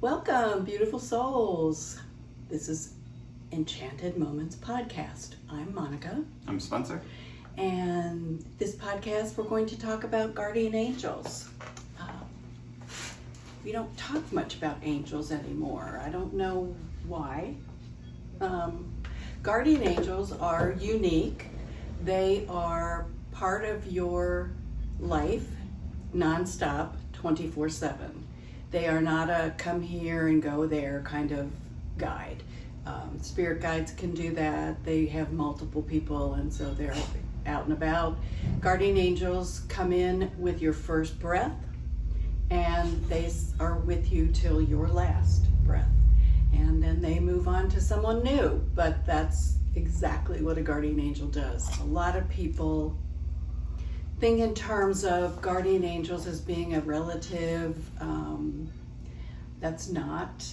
Welcome, beautiful souls. This is Enchanted Moments Podcast. I'm Monica. I'm Spencer. And this podcast, we're going to talk about guardian angels. We don't talk much about angels anymore. I don't know why. Guardian angels are unique. They are part of your life, nonstop, 24/7. They are not a come here and go there kind of guide. Spirit guides can do that. They have multiple people, and so they're out and about. Guardian angels come in with your first breath, and they are with you till your last breath. And then they move on to someone new, but that's exactly what a guardian angel does. A lot of people think in terms of guardian angels as being a relative. That's not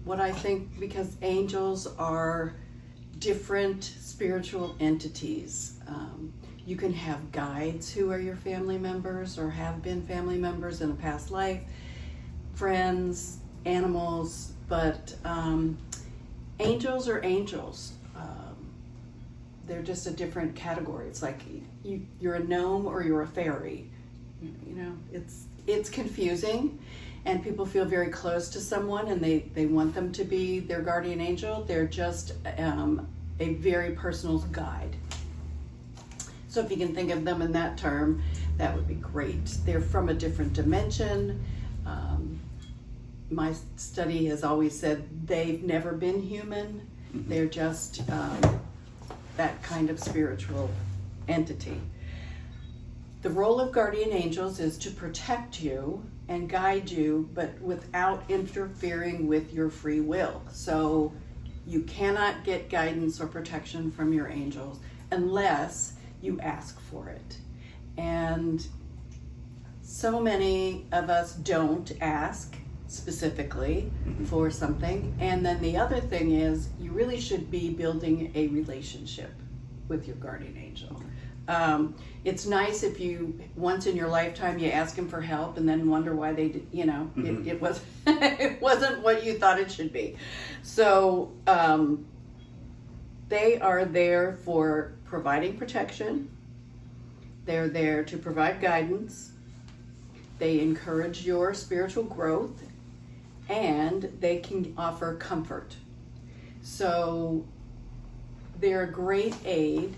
what I think, because angels are different spiritual entities. You can have guides who are your family members or have been family members in a past life, friends, animals, but angels are angels. They're just a different category. It's like you're a gnome or you're a fairy. You know, it's confusing, and people feel very close to someone and they want them to be their guardian angel. They're just a very personal guide. So if you can think of them in that term, that would be great. They're from a different dimension. My study has always said they've never been human. They're just that kind of spiritual entity. The role of guardian angels is to protect you and guide you, but without interfering with your free will. So you cannot get guidance or protection from your angels unless you ask for it. And so many of us don't ask specifically for something. And then the other thing is, you really should be building a relationship with your guardian angel. It's nice if you, once in your lifetime, you ask him for help and then wonder why they did, it was it wasn't what you thought it should be. So they are there for providing protection. They're there to provide guidance. They encourage your spiritual growth, and they can offer comfort. So they're a great aid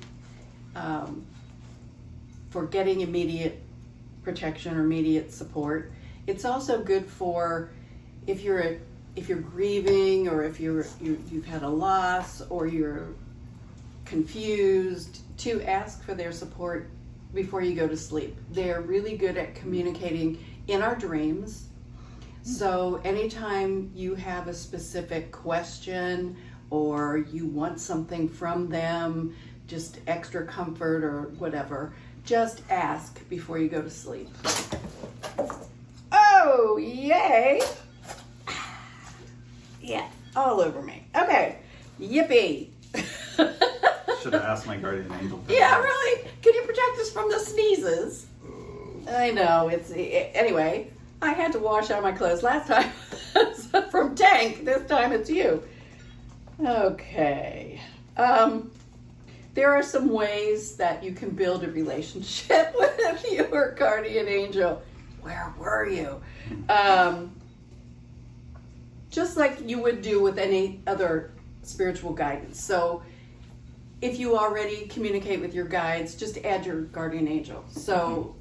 for getting immediate protection or immediate support. It's also good for if you're grieving, or if you've had a loss, or you're confused, to ask for their support before you go to sleep. They're really good at communicating in our dreams. So anytime you have a specific question or you want something from them, just extra comfort or whatever, just ask before you go to sleep. Oh, yay! Yeah, all over me. Okay, yippee. Should have asked my guardian angel. Yeah, really? Can you protect us from the sneezes? I know, anyway, I had to wash out my clothes last time from Tank. This time it's you. Okay. There are some ways that you can build a relationship with your guardian angel. Where were you? Just like you would do with any other spiritual guidance. So if you already communicate with your guides, just add your guardian angel. So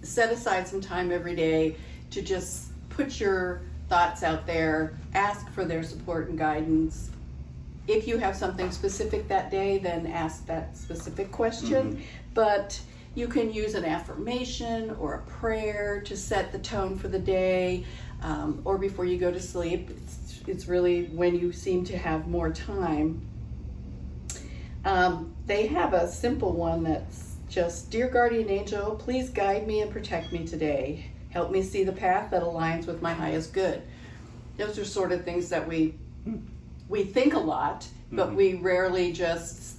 set aside some time every day to just put your thoughts out there, ask for their support and guidance. If you have something specific that day, then ask that specific question. But you can use an affirmation or a prayer to set the tone for the day, or before you go to sleep. It's really when you seem to have more time. They have a simple one that's just, "Dear guardian angel, please guide me and protect me today. Help me see the path that aligns with my highest good." Those are sort of things that we think a lot, but we rarely just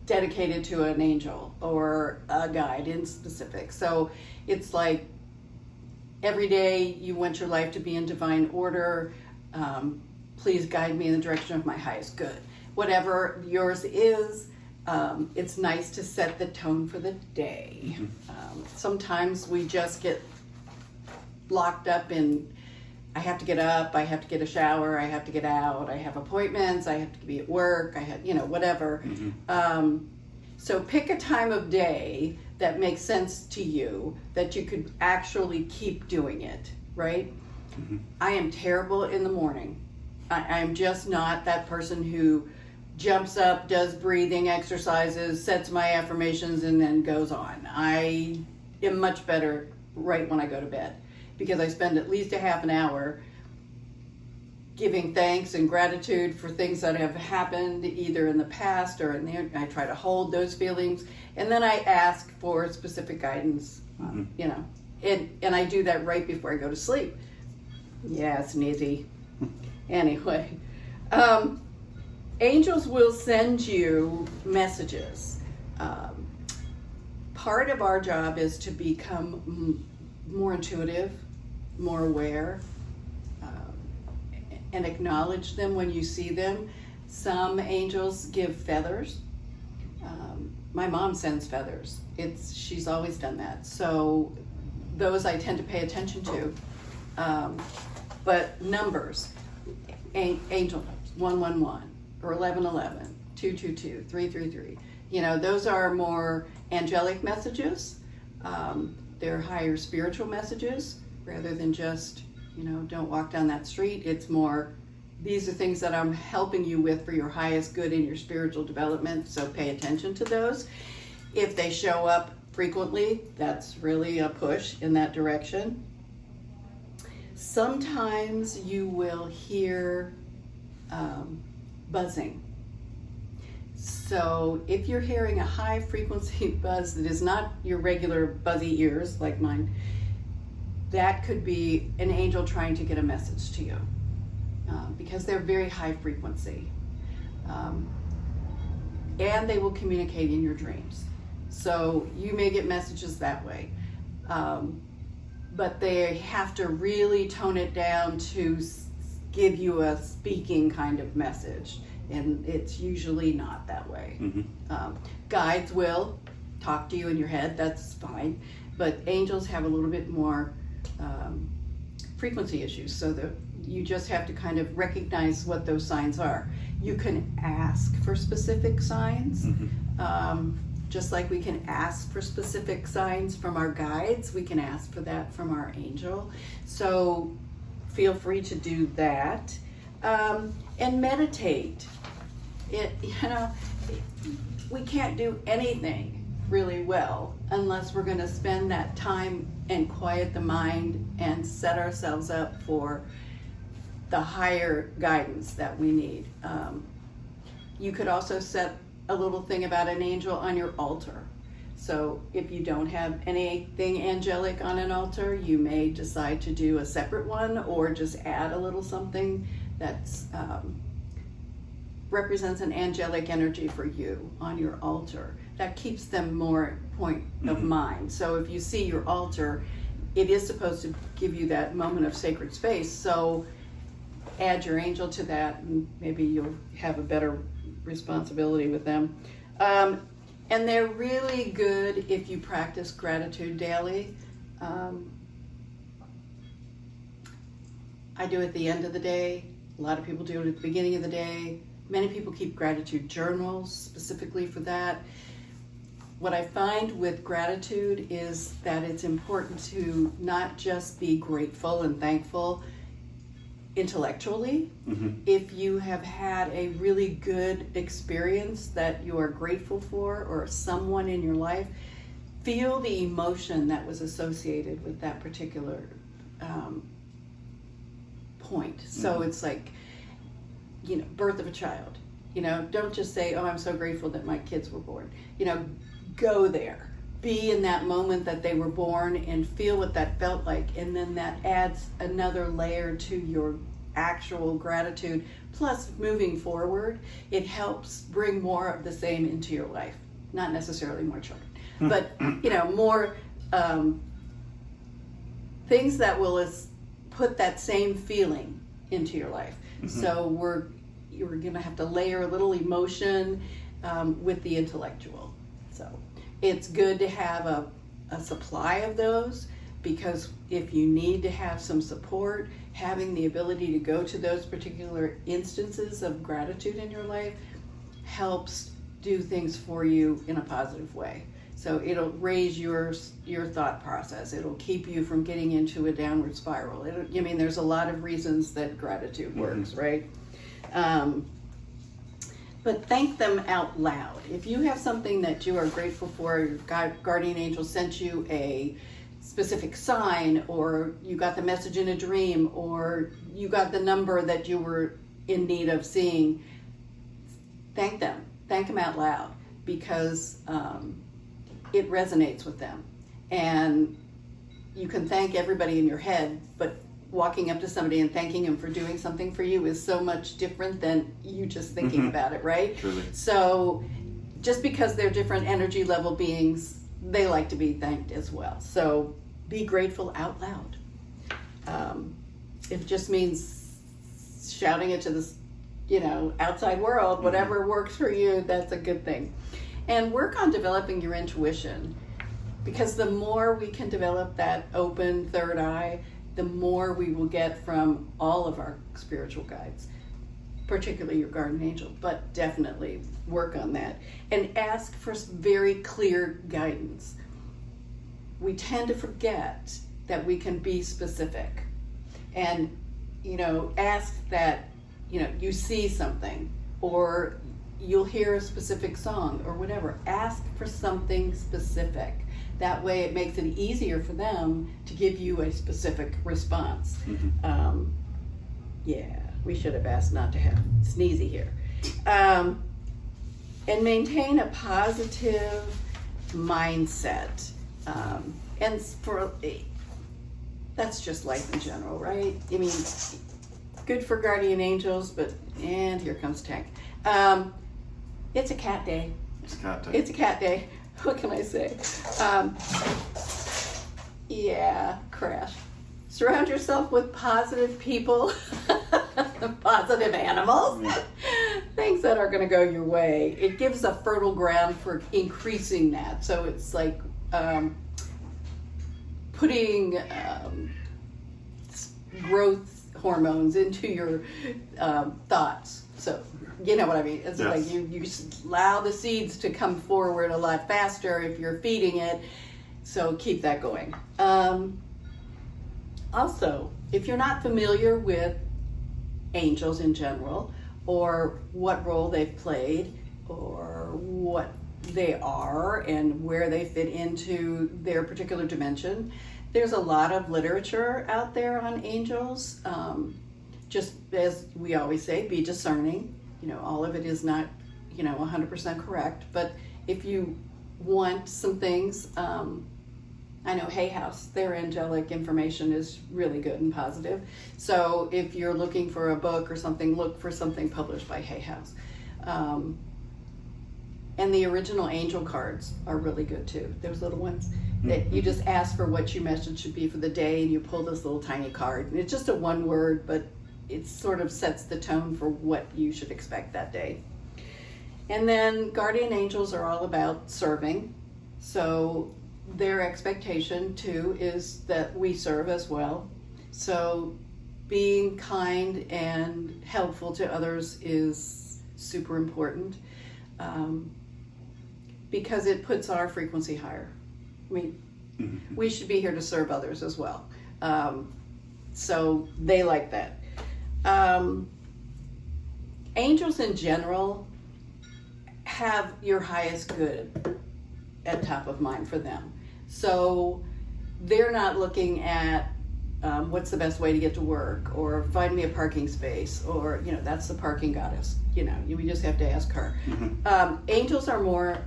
dedicate it to an angel or a guide in specific. So it's like every day you want your life to be in divine order. Please guide me in the direction of my highest good. Whatever yours is, it's nice to set the tone for the day. Sometimes we just get locked up in, I have to get up, I have to get a shower, I have to get out, I have appointments, I have to be at work, I have, whatever. So pick a time of day that makes sense to you, that you could actually keep doing it, right? I am terrible in the morning. I'm just not that person who jumps up, does breathing exercises, sets my affirmations, and then goes on. I am much better right when I go to bed, because I spend at least a half an hour giving thanks and gratitude for things that have happened either in the past or I try to hold those feelings, and then I ask for specific guidance, and I do that right before I go to sleep. Yeah, it's easy. Anyway, angels will send you messages. Part of our job is to become more intuitive, more aware, and acknowledge them when you see them. Some angels give feathers. My mom sends feathers. She's always done that. So those I tend to pay attention to. But numbers, angel numbers, 111 or 1111, 222, 333. Those are more angelic messages. They're higher spiritual messages rather than just, don't walk down that street. It's more, these are things that I'm helping you with for your highest good in your spiritual development, so pay attention to those. If they show up frequently, that's really a push in that direction. Sometimes you will hear buzzing. So if you're hearing a high frequency buzz that is not your regular buzzy ears like mine, that could be an angel trying to get a message to you, because they're very high frequency. And they will communicate in your dreams. So you may get messages that way. But they have to really tone it down to give you a speaking kind of message. And it's usually not that way. Guides will talk to you in your head, that's fine. But angels have a little bit more frequency issues, so that you just have to kind of recognize what those signs are. You can ask for specific signs. Just like we can ask for specific signs from our guides, we can ask for that from our angel. So feel free to do that. And meditate. We can't do anything really well unless we're going to spend that time and quiet the mind and set ourselves up for the higher guidance that we need. You could also set a little thing about an angel on your altar. So if you don't have anything angelic on an altar, you may decide to do a separate one, or just add a little something that's represents an angelic energy for you on your altar. That keeps them more point of mind. So if you see your altar, it is supposed to give you that moment of sacred space. So add your angel to that, and maybe you'll have a better responsibility with them. And they're really good if you practice gratitude daily. I do it at the end of the day. A lot of people do it at the beginning of the day. Many people keep gratitude journals specifically for that. What I find with gratitude is that it's important to not just be grateful and thankful intellectually. If you have had a really good experience that you are grateful for, or someone in your life, feel the emotion that was associated with that particular point. So it's like, birth of a child. Don't just say, oh, I'm so grateful that my kids were born. Go there. Be in that moment that they were born and feel what that felt like. And then that adds another layer to your actual gratitude. Plus, moving forward, it helps bring more of the same into your life. Not necessarily more children, but, more things that will put that same feeling into your life. So you're gonna have to layer a little emotion with the intellectual. So it's good to have a supply of those, because if you need to have some support, having the ability to go to those particular instances of gratitude in your life helps do things for you in a positive way. So it'll raise your thought process. It'll keep you from getting into a downward spiral. I mean, there's a lot of reasons that gratitude works, right? But thank them out loud. If you have something that you are grateful for, your guardian angel sent you a specific sign, or you got the message in a dream, or you got the number that you were in need of seeing, thank them. Thank them out loud, because it resonates with them. And you can thank everybody in your head, but walking up to somebody and thanking them for doing something for you is so much different than you just thinking about it, right? Truly. So just because they're different energy level beings, they like to be thanked as well. So be grateful out loud. It just means shouting it to the outside world, whatever works for you, that's a good thing. And work on developing your intuition, because the more we can develop that open third eye, the more we will get from all of our spiritual guides, particularly your guardian angel, but definitely work on that. And ask for very clear guidance. We tend to forget that we can be specific. And, ask that, you see something, or you'll hear a specific song or whatever. Ask for something specific. That way it makes it easier for them to give you a specific response. Yeah, we should have asked not to have sneezy here. And maintain a positive mindset. And that's just life in general, right? I mean, good for guardian angels, and here comes Tank. It's a cat day. It's cat day. It's a cat day. What can I say? Yeah, crash. Surround yourself with positive people, positive animals, things that are going to go your way. It gives a fertile ground for increasing that. So it's like putting growth hormones into your thoughts. So you know what I mean? It's like you allow the seeds to come forward a lot faster if you're feeding it. So keep that going. Also, if you're not familiar with angels in general, or what role they've played, or what they are and where they fit into their particular dimension, there's a lot of literature out there on angels. Just as we always say, be discerning. All of it is not, 100% correct. But if you want some things, I know Hay House, their angelic information is really good and positive. So if you're looking for a book or something, look for something published by Hay House. And the original angel cards are really good too. Those little ones that you just ask for what your message should be for the day, and you pull this little tiny card. And it's just a one word, but it sort of sets the tone for what you should expect that day. And then guardian angels are all about serving. So their expectation too is that we serve as well. So being kind and helpful to others is super important, because it puts our frequency higher. I mean, we should be here to serve others as well. So they like that. Angels in general have your highest good at top of mind for them. So they're not looking at what's the best way to get to work, or find me a parking space, or, that's the parking goddess. We just have to ask her. Angels are more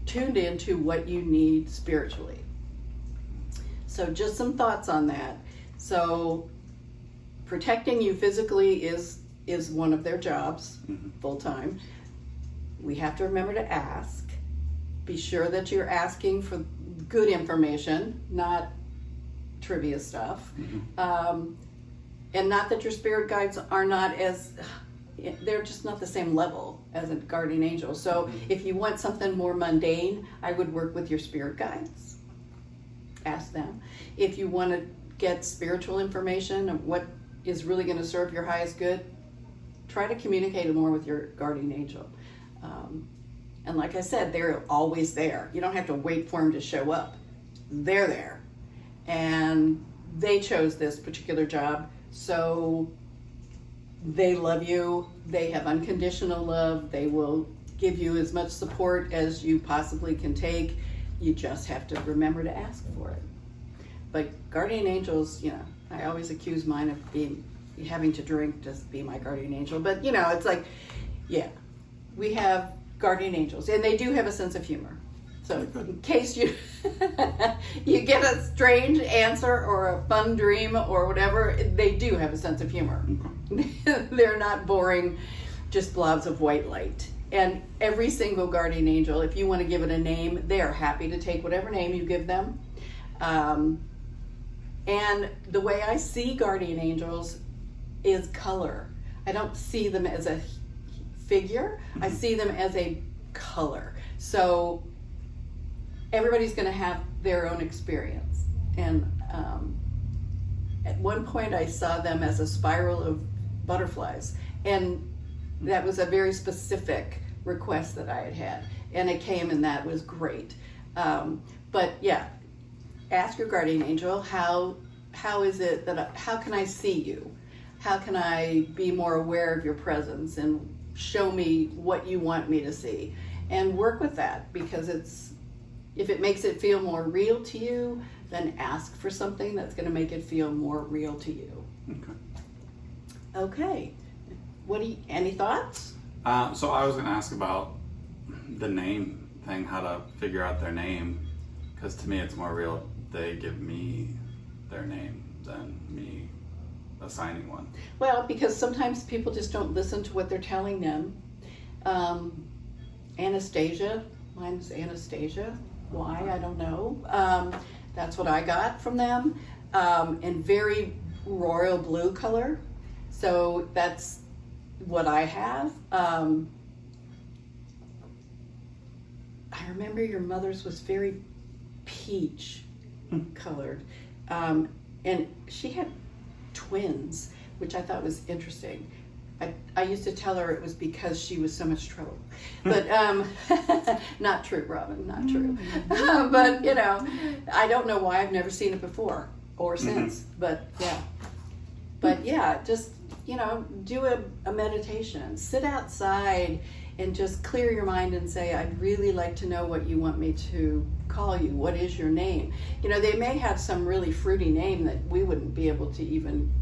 tuned into what you need spiritually. So just some thoughts on that. So protecting you physically is one of their jobs, full time. We have to remember to ask. Be sure that you're asking for good information, not trivia stuff. Mhm. And not that your spirit guides are not as, they're just not the same level as a guardian angel. So if you want something more mundane, I would work with your spirit guides. Ask them. If you want to get spiritual information of what is really going to serve your highest good, try to communicate more with your guardian angel. And like I said, they're always there. You don't have to wait for them to show up. They're there. And they chose this particular job, so they love you. They have unconditional love. They will give you as much support as you possibly can take. You just have to remember to ask for it. But guardian angels, you know, I always accuse mine of having to drink to be my guardian angel. But, you know, it's like, yeah, we have guardian angels, and they do have a sense of humor. So in case you you get a strange answer or a fun dream or whatever, they do have a sense of humor. Okay. They're not boring, just blobs of white light. And every single guardian angel, if you want to give it a name, they are happy to take whatever name you give them. And the way I see guardian angels is color. I don't see them as a figure. I see them as a color. So everybody's going to have their own experience. And at one point I saw them as a spiral of butterflies. And that was a very specific request that I had had. And it came, and that was great. But yeah, ask your guardian angel, how is it that, how can I see you? How can I be more aware of your presence and show me what you want me to see? And work with that, because if it makes it feel more real to you, then ask for something that's going to make it feel more real to you. Okay. Okay. Any thoughts? So I was going to ask about the name thing, how to figure out their name, because to me it's more real they give me their name than me assigning one. Well, because sometimes people just don't listen to what they're telling them. Anastasia, mine's Anastasia. Why? I don't know. That's what I got from them. And very royal blue color. So that's what I have. I remember your mother's was very peach colored. And she had twins, which I thought was interesting. I used to tell her it was because she was so much trouble. But not true, Robin, not true. But, you know, I don't know why. I've never seen it before or since. But yeah, just, you know, do a meditation. Sit outside and just clear your mind and say, I'd really like to know what you want me to call you. What is your name? You know, they may have some really fruity name that we wouldn't be able to even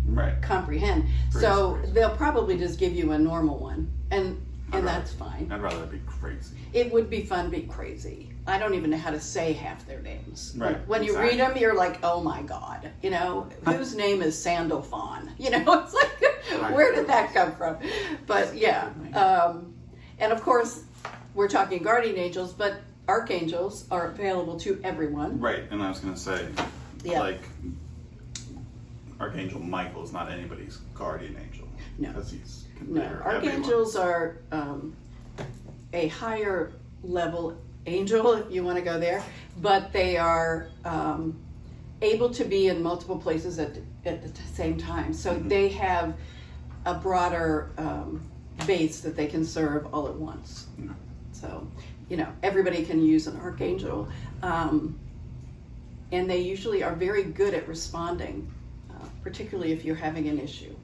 comprehend. So they'll probably just give you a normal one, and that's fine. I'd rather be crazy. It would be fun to be crazy. I don't even know how to say half their names. Right. When you read them, you're like, oh my God, you know, whose name is Sandalphon? You know, it's like, where did that come from? But yeah, and of course, we're talking guardian angels, but archangels are available to everyone. Right, and I was going to say, Yeah. like, Archangel Michael is not anybody's guardian angel. No. Because he's No, considered archangels are a higher level angel, if you want to go there, but they are able to be in multiple places at the same time. So they have a broader base that they can serve all at once. Yeah. So, you know, everybody can use an archangel, and they usually are very good at responding, particularly if you're having an issue.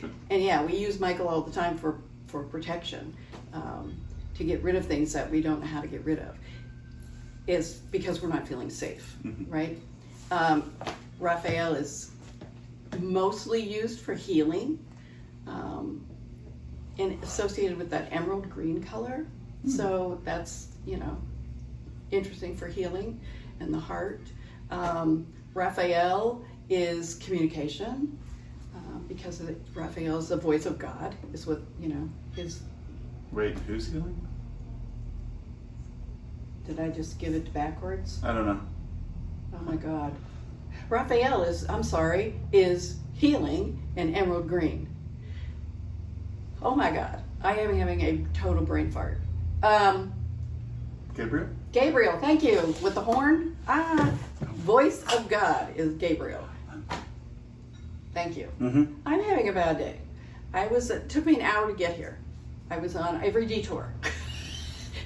Good. And yeah, we use Michael all the time for protection, to get rid of things that we don't know how to get rid of. Is because we're not feeling safe, right? Raphael is mostly used for healing, and associated with that emerald green color. So that's, you know, interesting for healing and the heart. Raphael is communication, because Raphael is the voice of God, is what, you know, his. Wait, who's healing? Did I just give it backwards? I don't know. Oh my God. Raphael is healing in emerald green. Oh my God, I am having a total brain fart. Gabriel? Gabriel, thank you, with the horn. Voice of God is Gabriel. Thank you. Mm-hmm. I'm having a bad day. It took me an hour to get here. I was on every detour.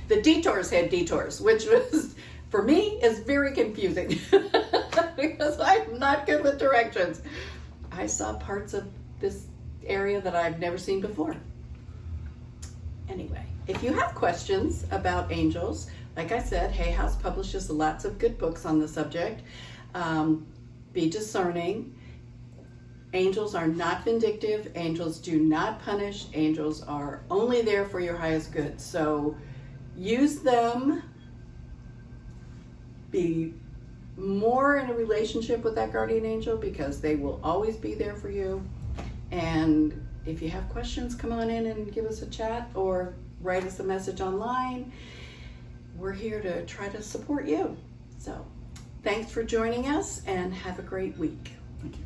The detours had detours, which was, for me, is very confusing because I'm not good with directions. I saw parts of this area that I've never seen before. Anyway, if you have questions about angels, like I said, Hay House publishes lots of good books on the subject. Be discerning. Angels are not vindictive. Angels do not punish. Angels are only there for your highest good. So use them. Be more in a relationship with that guardian angel because they will always be there for you. And if you have questions, come on in and give us a chat or write us a message online. We're here to try to support you. So thanks for joining us and have a great week. Thank you.